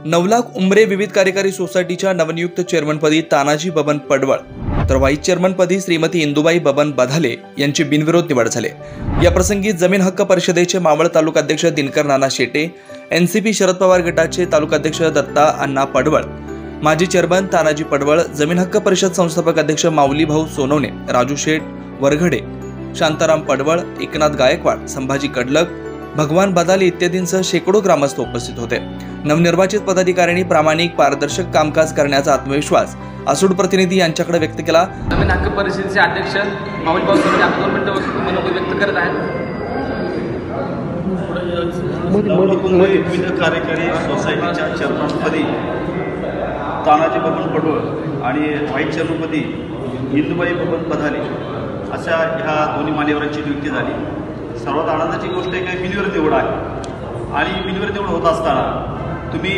9 लाख उमरे विविध कार्यकारी सोसायटीच्या नवनियुक्त चेअरमनपदी तानाजी बबन पडवळ तर व्हाईस चेअरमनपदी श्रीमती इंदुबाई बबन बधाले यांची बिनविरोध निवड झाली। या प्रसंगी जमीन हक्क परिषदेचे मावळ तालुकाध्यक्ष दिनकर नाना शेटे, एनसीपी शरद पवार गटाचे तालुकाध्यक्ष दत्ता अण्णा पडवळ, माजी चेअरमन तानाजी पडवळ, जमीन हक्क परिषद संस्थापक अध्यक्ष माऊली भाऊ सोनवणे, राजू शेठ वरघडे, शांताराम पडवळ, एकनाथ गायकवाड, संभाजी कडलक, भगवान बदाले इत्यादींसह शेकडो ग्रामस्थ उपस्थित होते। नवनिर्वाचित पदाधिकाऱ्यांनी प्रामाणिक पारदर्शक कामकाज करण्याचा आत्मविश्वास आसूड प्रतिनिधी यांच्याकडे व्यक्त केला। जमीन हक्क परिषदेचे अध्यक्ष माऊली भाऊ सोनवणे आपण 2 मिनिटं मनोगत व्यक्त करत आहेत। विविध कार्यकारी सोसायटीच्या चेअरमनपदी तानाजी बबन पडवळ आणि व्हाईस चेअरमनपदी इंदुबाई बबन बधाले अशा ह्या दोन्ही मान्यवरांची नियुक्ती झाली। सर्वात आनंदाची गोष्ट आहे की बिनविरोध निवड आहे आणि बिनविरोध निवड होत असताना तुम्ही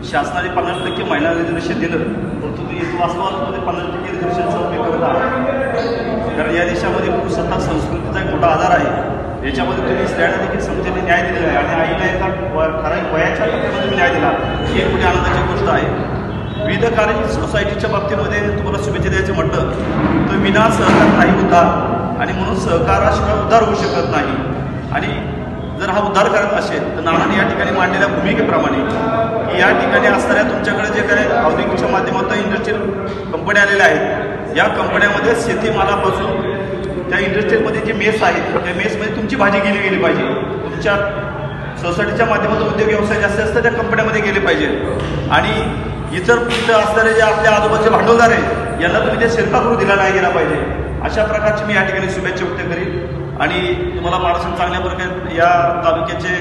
शासनाने 50% महिला रिझर्वेशन दिलं, परंतु तुम्ही वास्तवामध्ये 50% रिझर्वेशनचा उपयोग करत आहात। कारण या देशामध्ये पुरुषसत्ताक संस्कृतीचा एक मोठा आधार आहे। याच्यामध्ये तुम्ही स्त्रियांना देखील समतेने न्याय दिलेला आहे आणि आईला एका ठराविक वयाच्या टप्प्यामध्ये तुम्ही न्याय दिला, ही एक मोठी आनंदाची गोष्ट आहे। विविध कार्य सोसायटीच्या बाबतीमध्ये तुम्हाला शुभेच्छा द्यायचं म्हटलं तर विना सहकार नाही उद्धार, आणि म्हणून सहकाराशिवाय उद्धार होऊ शकत नाही। आणि जर हा उद्धार करत असेल तर नानांनी या ठिकाणी मांडलेल्या भूमिकेप्रमाणे की या ठिकाणी असणाऱ्या तुमच्याकडे जे काही औद्योगिकच्या माध्यमातून इंडस्ट्रियल कंपन्या आलेल्या आहेत, या कंपन्यामध्ये शेतीमालापासून त्या इंडस्ट्रीजमध्ये जे मेस आहेत त्या मेसमध्ये तुमची भाजी गेली पाहिजे। तुमच्या सोसायटीच्या माध्यमातून उद्योग व्यवसाय जास्त असतात त्या कंपन्यामध्ये गेले पाहिजे आणि इतर तिथं असणारे जे आपल्या आजूबाजूचे भांडवलदार आहेत यांना तुम्ही ते शिरकाकरू दिला नाही गेला पाहिजे। अशा प्रकारची मी या ठिकाणी शुभेच्छा व्यक्त करीन आणि तुम्हाला महाराष्ट्र चांगल्या प्रकारे या तालुक्याचे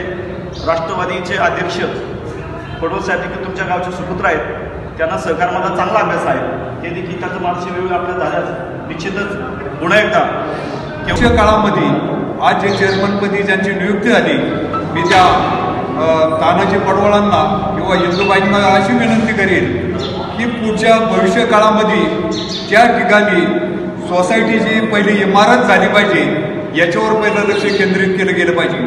राष्ट्रवादीचे अध्यक्ष पडवळ साहेब देखील तुमच्या गावचे सुपुत्र आहेत, त्यांना सहकारमाला चांगला अभ्यास आहे, ते देखील त्याचं मार्गदर्शन वेळ आपल्या झाल्यास निश्चितच पुन्हा एकदा पुढच्या काळामध्ये आज जे चेअरमनपदी ज्यांची नियुक्ती झाली, मी त्या तानाजी पडवळांना किंवा इंदुबाईंना अशी विनंती करेन की पुढच्या भविष्य काळामध्ये ज्या ठिकाणी सोसायटीची पहिली इमारत झाली पाहिजे याच्यावर पहिलं लक्ष केंद्रित केलं गेलं पाहिजे।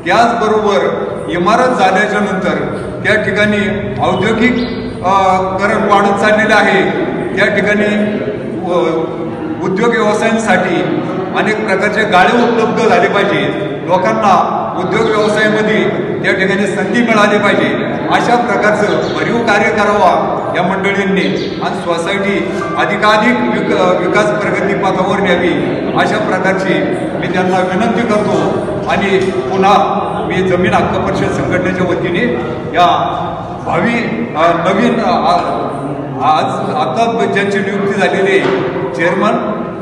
त्याचबरोबर इमारत झाल्याच्या नंतर त्या ठिकाणी औद्योगिककरण वाढत चाललेलं आहे, त्या ठिकाणी उद्योग व्यवसायांसाठी अनेक प्रकारचे गाळे उपलब्ध झाले पाहिजे, लोकांना उद्योग व्यवसायामध्ये त्या ठिकाणी संधी मिळाली पाहिजे। अशा प्रकारचं भरीव कार्य करावा या मंडळींनी आणि सोसायटी अधिकाधिक विकास प्रगती पथावर न्यावी अशा प्रकारची मी त्यांना विनंती करतो। आणि पुन्हा मी जमीन हक्क परिषद संघटनेच्या वतीने या भावी नवीन आज आता ज्यांची नियुक्ती झालेली आहे चेअरमन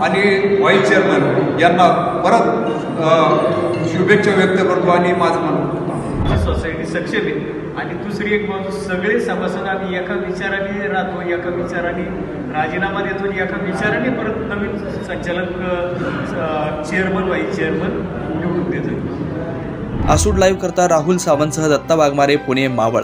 आणि व्हाईस चेअरमन यांना परत शुभेच्छा व्यक्त करतो आणि माझं म्हणणं सोसायटी सक्षम आहे। आणि दुसरी एक बाजू सगळे सभासद आम्ही एका विचाराने राहतो, एका विचाराने राजीनामा देतो, एका विचाराने परत नवीन संचालक चेअरमन व्हाईस चेअरमन निवडून देतो। आसूड लाईव्ह करता राहुल सावंतसह दत्ता वाघमारे, पुणे, मावळ।